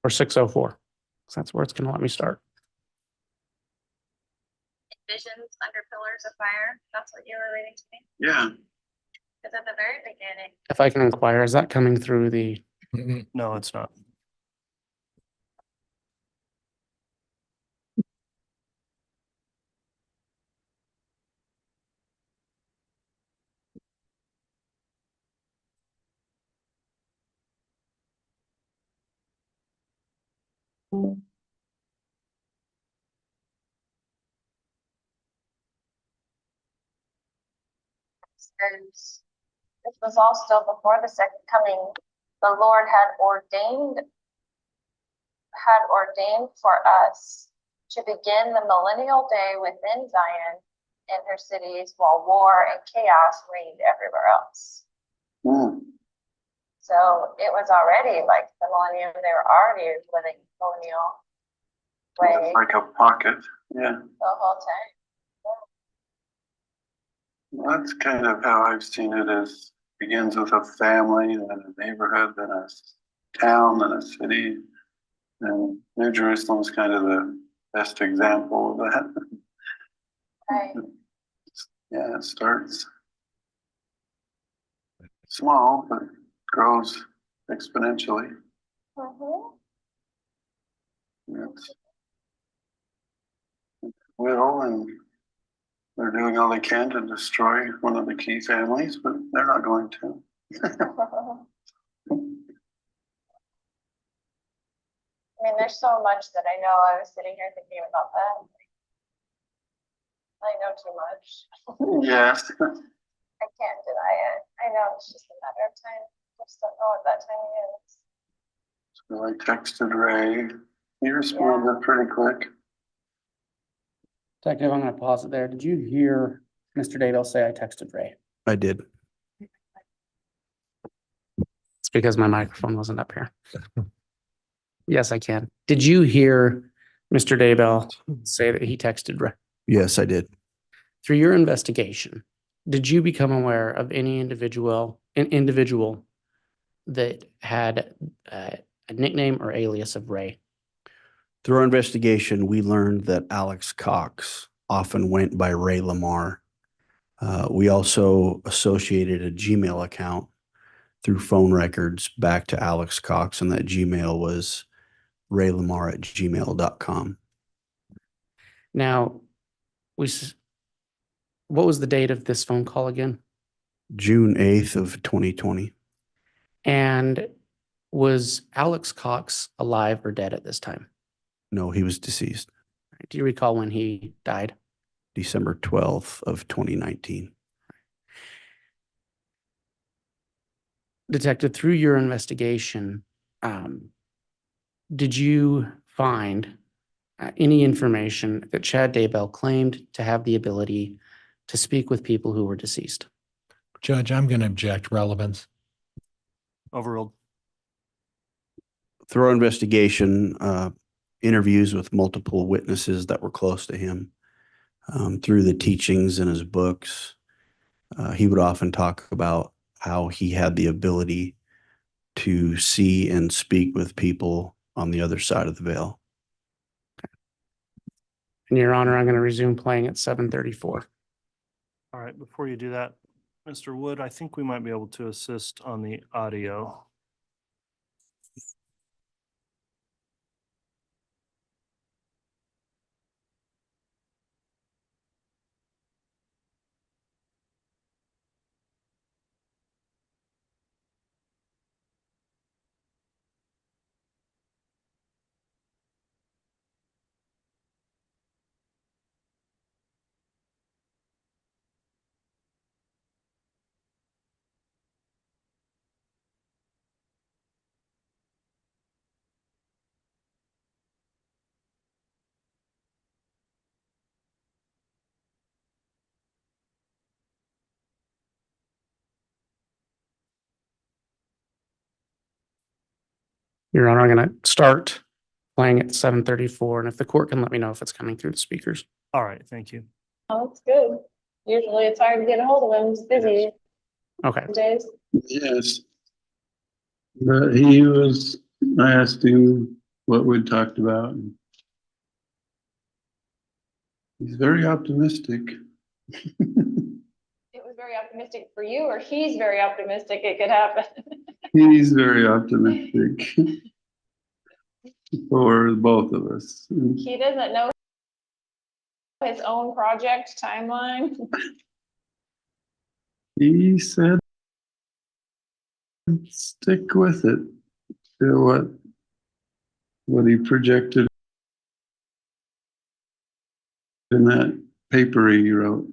or 604? Because that's where it's going to let me start. Visions under pillars of fire. That's what you were reading to me. Yeah. Because at the very beginning. If I can inquire, is that coming through the? No, it's not. Says, this was all still before the second coming. The Lord had ordained for us to begin the millennial day within Zion and her cities, while war and chaos reigned everywhere else. So it was already like the millennium. They were already living millennial way Like a pocket. Yeah. the whole time. That's kind of how I've seen it. Is begins with a family, then a neighborhood, then a town, then a city. And New Jerusalem is kind of the best example of that. Right. Yeah, it starts small, but grows exponentially. It's will, and they're doing all they can to destroy one of the key families, but they're not going to. I mean, there's so much that I know. I was sitting here thinking about that. I know too much. Yes. I can't deny it. I know it's just a matter of time. I just don't know what that timing is. So I texted Ray. He responded pretty quick. Detective, I'm going to pause it there. Did you hear Mr. Daybell say I texted Ray? I did. It's because my microphone wasn't up here. Yes, I can. Did you hear Mr. Daybell say that he texted Ray? Yes, I did. Through your investigation, did you become aware of any individual that had a nickname or alias of Ray? Through our investigation, we learned that Alex Cox often went by Ray Lamar. We also associated a Gmail account through phone records back to Alex Cox, and that Gmail was raylamar@gmail.com. Now, what was the date of this phone call again? June 8th of 2020. And was Alex Cox alive or dead at this time? No, he was deceased. Do you recall when he died? December 12th of 2019. Detective, through your investigation, did you find any information that Chad Daybell claimed to have the ability to speak with people who were deceased? Judge, I'm going to object. Relevance. Overruled. Through our investigation, interviews with multiple witnesses that were close to him, through the teachings in his books, he would often talk about how he had the ability to see and speak with people on the other side of the veil. And Your Honor, I'm going to resume playing at 7:34. All right, before you do that, Mr. Wood, I think we might be able to assist on the audio. Your Honor, I'm going to start playing at 7:34, and if the court can let me know if it's coming through the speakers. All right, thank you. Oh, that's good. Usually it's hard to get a hold of him. He's busy Okay. days. Yes. But I asked him what we'd talked about. He's very optimistic. It was very optimistic for you, or he's very optimistic it could happen. He's very optimistic for both of us. He doesn't know his own project timeline. He said, stick with it. What he projected in that paper he wrote.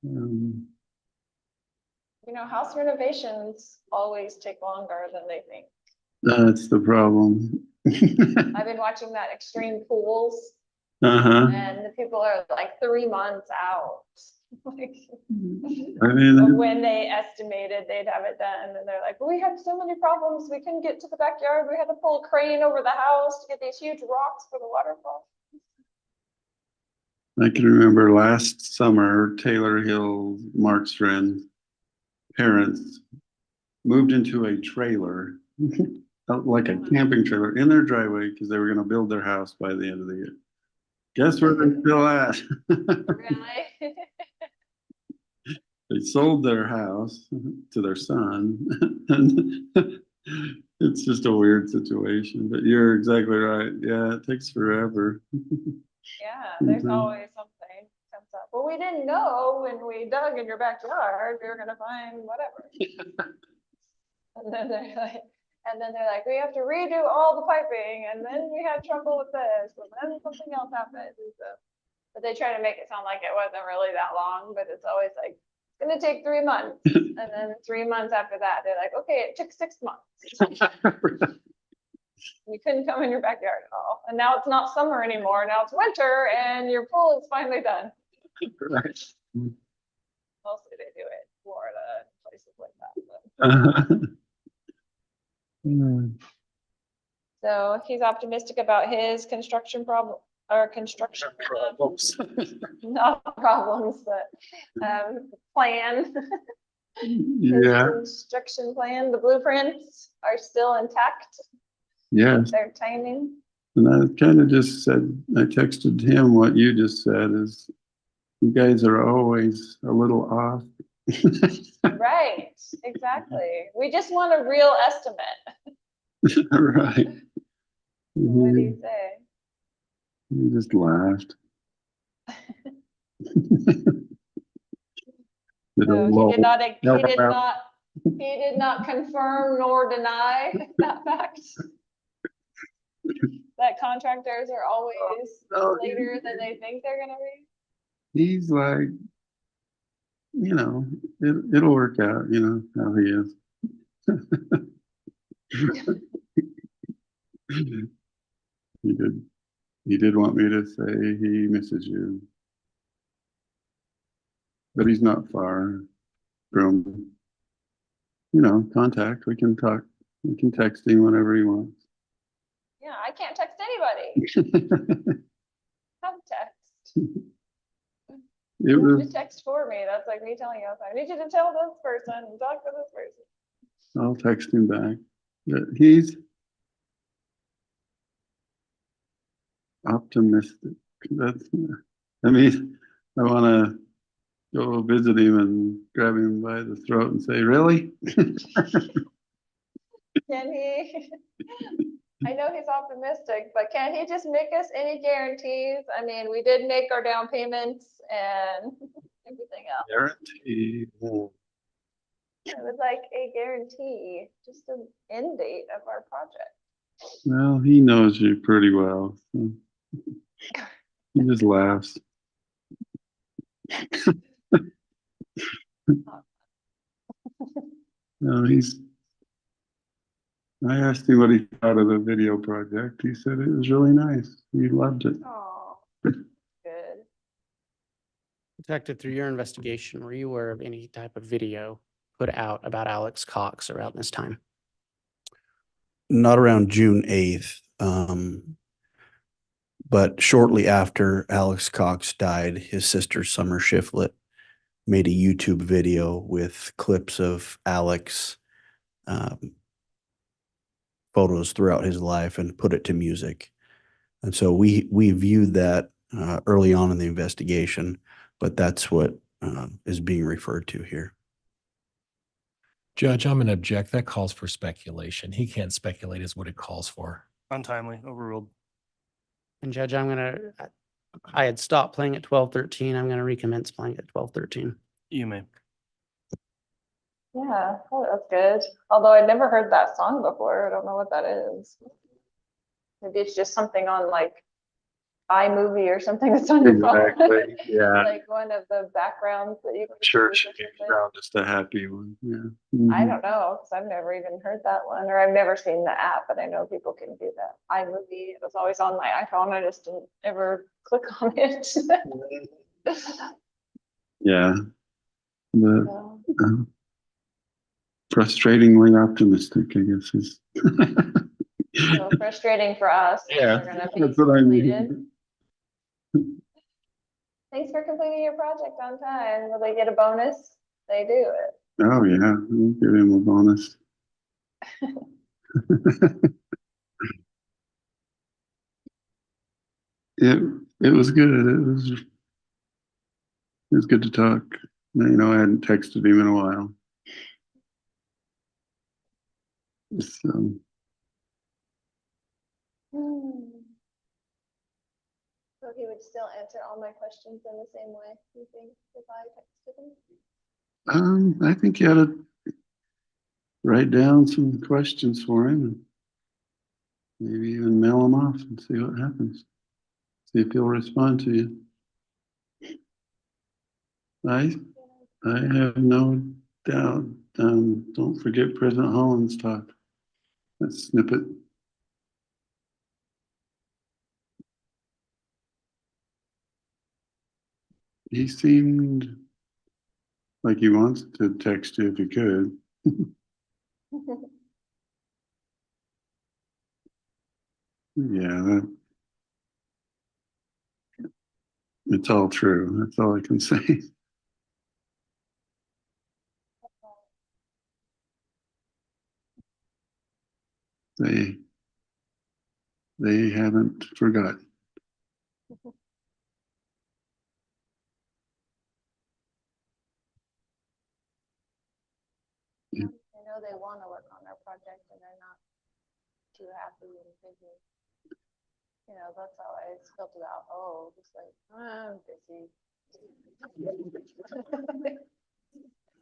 You know, house renovations always take longer than they think. That's the problem. I've been watching that Extreme Pools, Uh-huh. and the people are like 3 months out. Like, I mean, when they estimated they'd have it done, and they're like, well, we had so many problems, we couldn't get to the backyard, we had to pull a crane over the house to get these huge rocks for the waterfall. I can remember last summer, Taylor Hill, Mark's friend, parents moved into a trailer, like a camping trailer, in their driveway because they were going to build their house by the end of the year. Guess where they're still at? Really? They sold their house to their son. And it's just a weird situation, but you're exactly right. Yeah, it takes forever. Yeah, there's Mhm. always something comes up. Well, we didn't know when we dug in your backyard, we were gonna find whatever. And then they're like, we have to redo all the piping, and then we had trouble with this, and then something else happened. And so, but they try to make it sound like it wasn't really that long, but it's always like, it's gonna take 3 months. And then 3 months after that, they're like, okay, it took 6 months. You couldn't come in your backyard at all. And now it's not summer anymore. Now it's winter and your pool is finally done. Right. Mostly they do it in Florida and places like that. But. So he's optimistic about his construction problem, or construction Problems. not problems, but plan. His Yeah, construction plan, the blueprints are still intact. yes. Their timing. And I kind of just said, I texted him what you just said is, you guys are always a little off. Right, exactly. We just want a real estimate. Right. What do He you say? just laughed. Did a So little- he did not confirm nor deny that fact. That contractors are always Oh, later than they think they're gonna be. He's like, it'll work out, how he is. He did want me to say he misses you. But he's not far from, contact. We can talk, we can text him whenever he wants. Yeah, I can't text anybody. Have text. It You have was, to text for me. That's like me telling you, I need you to tell this person and talk to this person. I'll text him back. But he's optimistic. I want to go visit him and grab him by the throat and say, really? Can he? I know he's optimistic, but can he just make us any guarantees? I mean, we did make our down payments and everything else. Guarantee. It was like a guarantee, just an end date of our project. Well, he knows you pretty well. So he just laughs. No, I asked him what he thought of the video project. He said it was really nice. He loved it. Oh, good. Detective, through your investigation, were you aware of any type of video put out about Alex Cox around this time? Not around June 8th. But shortly after Alex Cox died, his sister Summer Shiflett made a YouTube video with clips of Alex photos throughout his life and put it to music. And so we viewed that early on in the investigation, but that's what is being referred to here. Judge, I'm going to object. That calls for speculation. He can't speculate is what it calls for. Untimely, overruled. And Judge, I had stopped playing at 12:13. I'm gonna recommence playing at 12:13. You may. Yeah, oh, that's good. Although I'd never heard that song before. I don't know what that is. Maybe it's just something on like iMovie or something that's on your phone. Exactly, yeah. Like one of the backgrounds that you can Church use or something. just a happy one, yeah. I Mhm. don't know, because I've never even heard that one, or I've never seen the app, but I know people can do that. iMovie, it was always on my iPhone. I just didn't ever click on it. Yeah. But So, frustratingly optimistic, I guess is. so frustrating for us. Yeah, They're gonna be that's what I completed. mean. Thanks for completing your project on time. Will they get a bonus? They do it. Oh, yeah, we'll give him a bonus. It was good. It was good to talk. You know, I hadn't texted him in a while. So, So he would still answer all my questions in the same way, you think, if I texted him? I think you ought to write down some questions for him and maybe even mail them off and see what happens. See if he'll respond to you. I have no doubt. Don't forget President Holland's talk. That snippet. He seemed like he wants to text you if he could. Yeah, it's all true. That's all I can say. They haven't forgotten. I know they want to work on their project and they're not too happy and busy. You know, that's how I spelled it out. Oh, just like, I'm busy.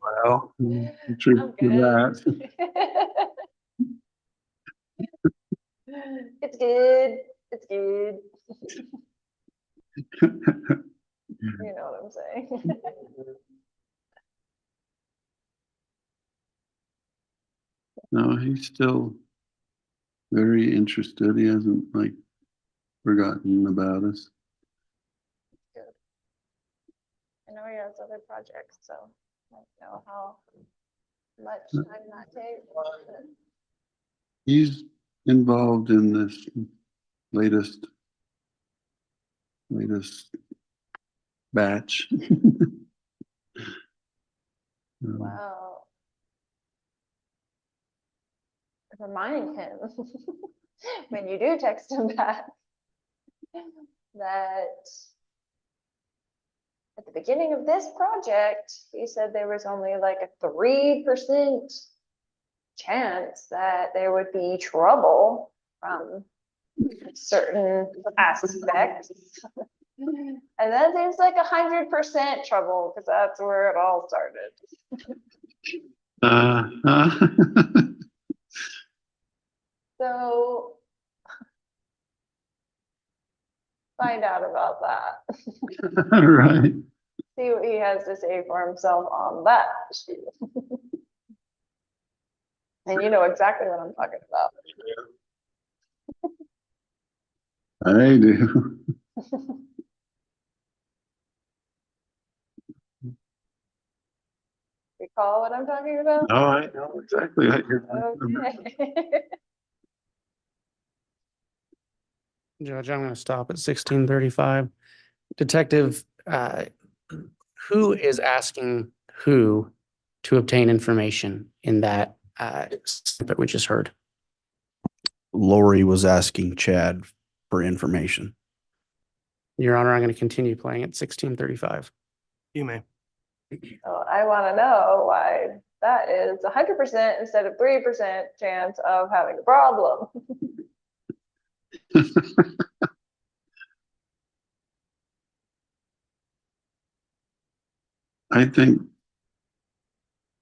Well, the truth I'm of good. that. It's good. It's good. You know what I'm saying? No, he's still very interested. He hasn't like forgotten about us. Good. I know he has other projects, so I don't know how much time that takes. but He's involved in this latest batch. Wow. Remind him when you do text him back that at the beginning of this project, he said there was only like a 3% chance that there would be trouble from certain aspects. And that seems like 100% trouble because that's where it all started. So find out about that. Right. See what he has to say for himself on that issue. And you know exactly what I'm talking about. I do. Recall what I'm talking about? Oh, I know exactly what you're talking about. Okay. Judge, I'm gonna stop at 16:35. Detective, who is asking who to obtain information in that snippet we just heard? Lori was asking Chad for information. Your Honor, I'm going to continue playing at 16:35. You may. So I want to know why that is 100% instead of 3% chance of having a problem. I think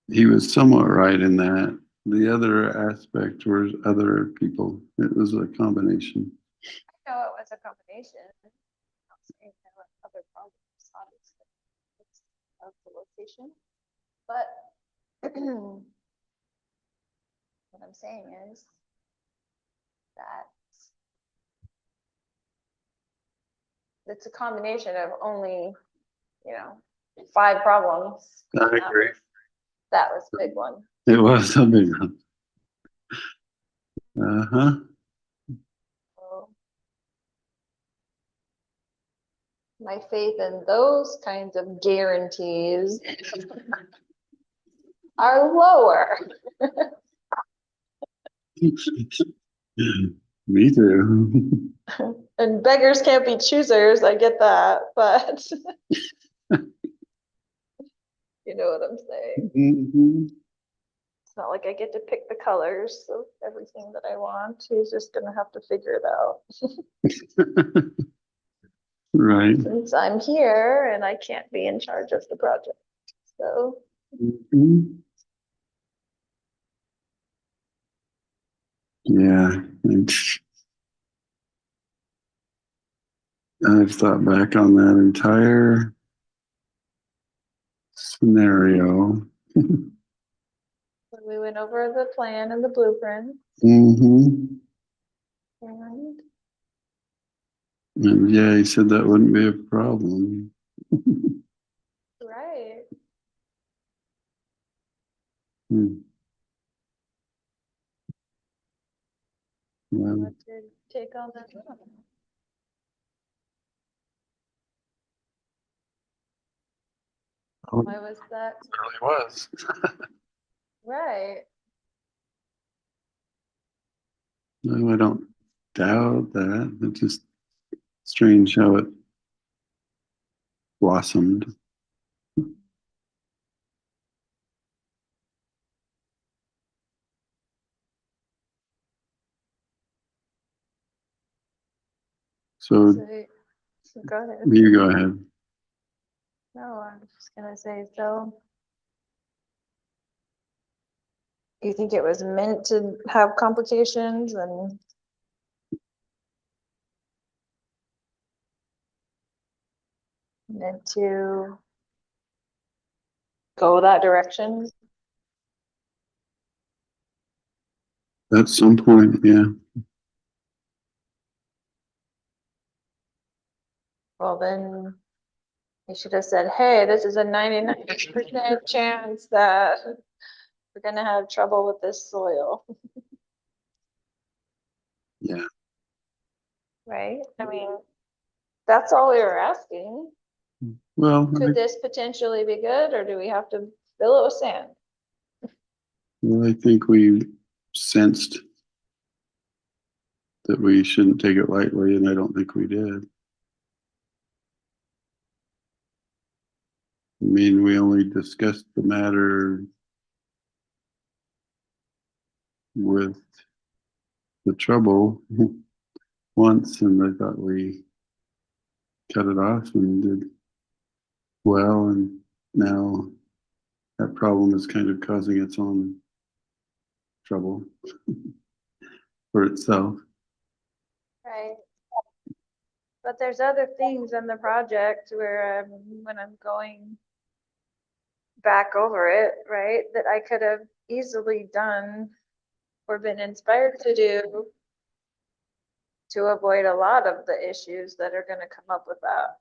he was somewhat right in that. The other aspect was other people. It was a combination. I know it was a combination. I'm not saying there were other problems, obviously, it's of the location. But what I'm saying is that it's a combination of only, 5 problems. I agree. That was a big one. It was a big one. Uh-huh. So my faith in those kinds of guarantees are lower. Me too. And beggars can't be choosers, I get that, but you know what I'm saying? Mhm. It's not like I get to pick the colors of everything that I want. He's just gonna have to figure it out. Right. Since I'm here and I can't be in charge of the project, so. Mhm. Yeah. and I've thought back on that entire scenario. We went over the plan and the blueprint Mm-hmm. and And yeah, he said that wouldn't be a problem. right. Hmm. Well, What to take on that? Why was that? it really was. Right. No, I don't doubt that. It's just strange how it blossomed. So So go ahead. you go ahead. No, I'm just gonna say, so. You think it was meant to have complications and? Meant to go that direction? At some point, yeah. Well, then you should have said, hey, this is a 99% chance that we're gonna have trouble with this soil, Yeah. right? I mean, that's all we were asking. Well, Could this potentially be good, or do we have to fill it with sand? I think we sensed that we shouldn't take it lightly, and I don't think we did. I mean, we only discussed the matter with the trouble once, and I thought we cut it off and did well, and now that problem is kind of causing its own trouble for itself. Right. But there's other things in the project where when I'm going back over it, right, that I could have easily done or been inspired to do to avoid a lot of the issues that are gonna come up with that.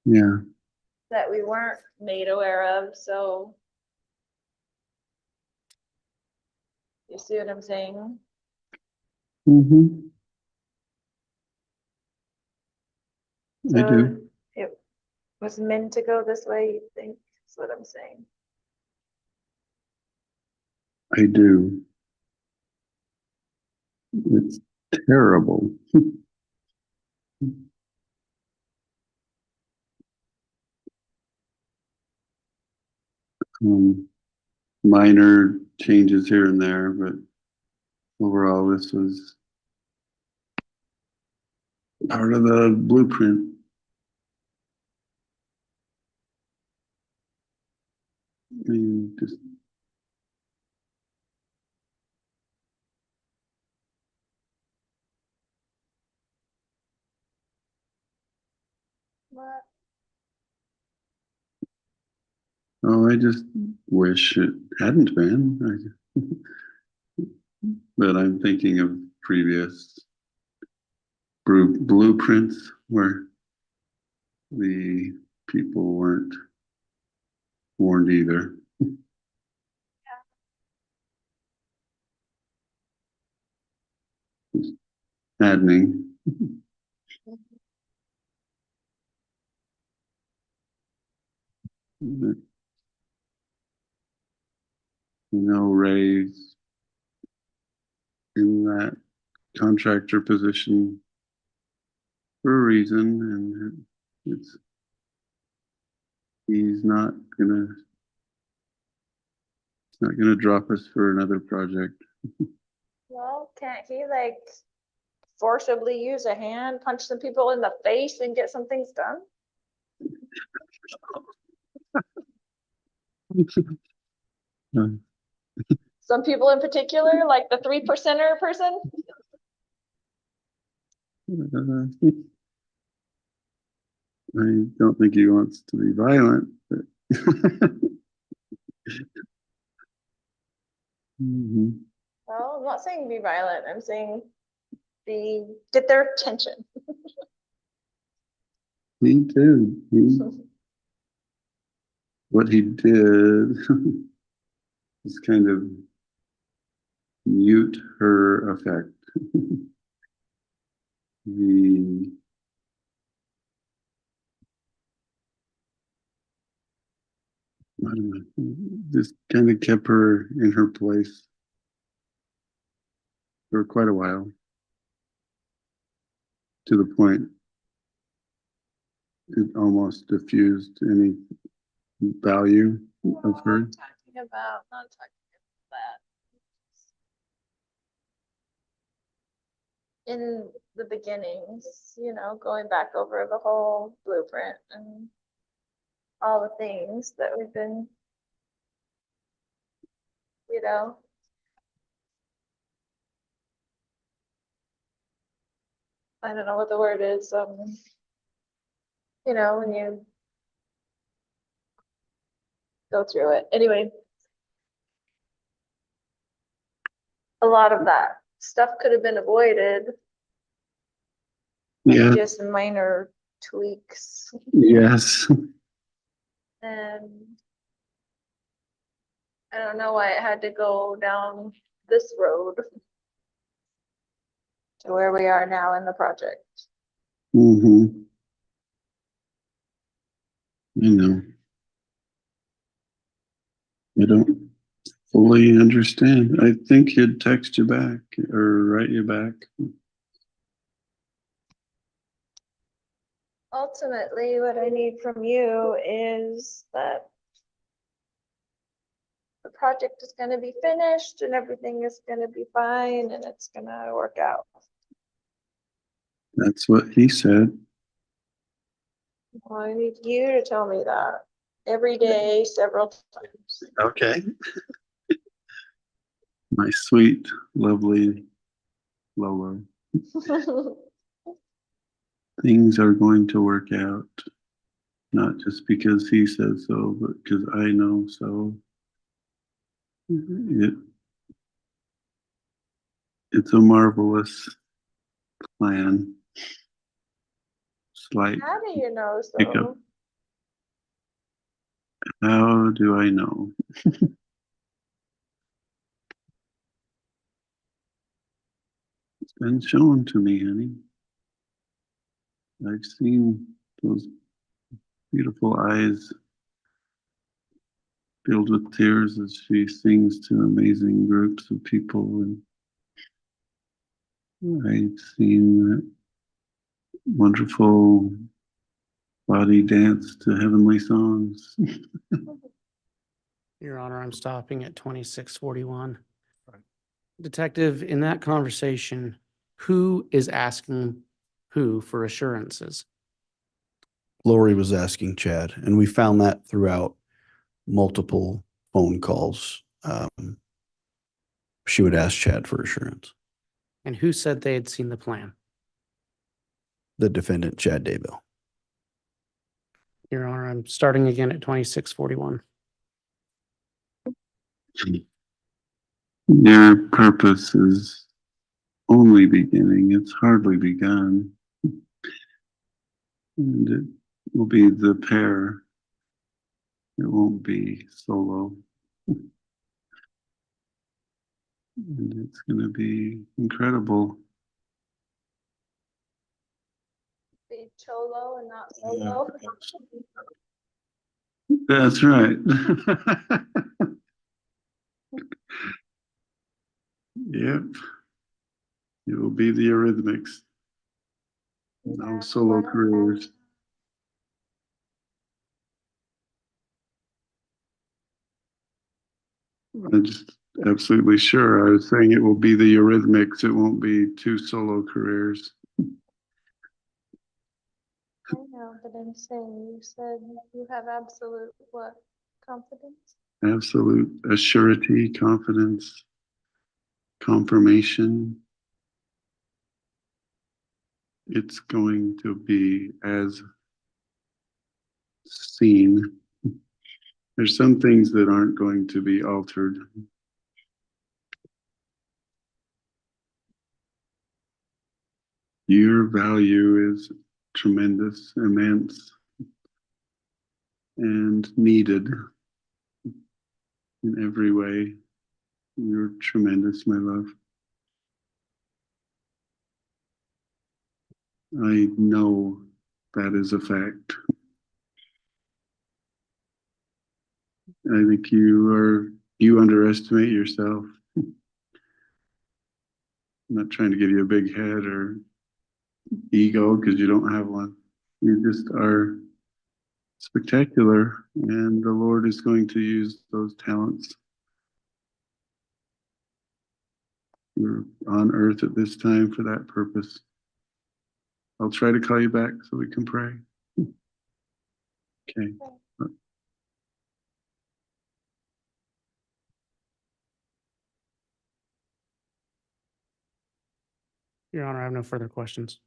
Yeah. That we weren't made aware of, so. You see what I'm saying? Mm-hmm. I do. So it was meant to go this way, you think, is what I'm saying. I do. It's terrible. Minor changes here and there, but overall, this was part of the blueprint. I mean, just What? oh, I just wish it hadn't been. But I'm thinking of previous blueprints where the people weren't warned either. It's maddening. Ray's in that contractor position for a reason, and it's he's not gonna drop us for another project. Well, can't he like forcibly use a hand, punch some people in the face and get some things done? Some people in particular, like the 3%er person? I don't think he wants to be violent, but Mhm. Well, I'm not saying be violent. I'm saying get their attention. He did. What he did is kind of mute her effect. The I don't know, just kind of kept her in her place for quite a while, to the point it almost diffused any value of her. Not talking about that. In the beginnings, going back over the whole blueprint and all the things that we've been, I don't know what the word is, when you go through it. Anyway, a lot of that stuff could have been avoided. Yeah. Just minor tweaks. Yes. And I don't know why it had to go down this road to where we are now in the project. Mm-hmm. I know. I don't fully understand. I think he'd text you back or write you back. Ultimately, what I need from you is that the project is going to be finished and everything is going to be fine and it's going to work out. That's what he said. Well, I need you to tell me that every day, several times. Okay. My sweet, lovely Lola. Things are going to work out. Not just because he says so, but because I know so. It's a marvelous plan. Slight How do you know so? hiccup. How do I know? It's been shown to me, honey. I've seen those beautiful eyes filled with tears as she sings to amazing groups of people. And I've seen that wonderful body dance to heavenly songs. Your Honor, I'm stopping at 2641. Right. Detective, in that conversation, who is asking who for assurances? Lori was asking Chad, and we found that throughout multiple phone calls. She would ask Chad for assurance. And who said they had seen the plan? The defendant, Chad Daybell. Your Honor, I'm starting again at 2641. Your purpose is only beginning, it's hardly begun. And it will be the pair, it won't be solo. And it's going to be incredible. Be cholo and not solo. That's right. Yep. It will be the Eurythmics. No solo careers. I'm just absolutely sure. I was saying it will be the Eurythmics. It won't be two solo careers. I know, but I'm saying, you said you have absolute what? Confidence? Absolute assurity, confidence, confirmation. It's going to be as seen. There's some things that aren't going to be altered. Your value is tremendous, immense, and needed in every way. You're tremendous, my love. I know that is a fact. I think you underestimate yourself. I'm not trying to give you a big head or ego because you don't have one. You just are spectacular, and the Lord is going to use those talents. You're on earth at this time for that purpose. I'll try to call you back so we can pray. Okay. Your Honor, I have no further questions.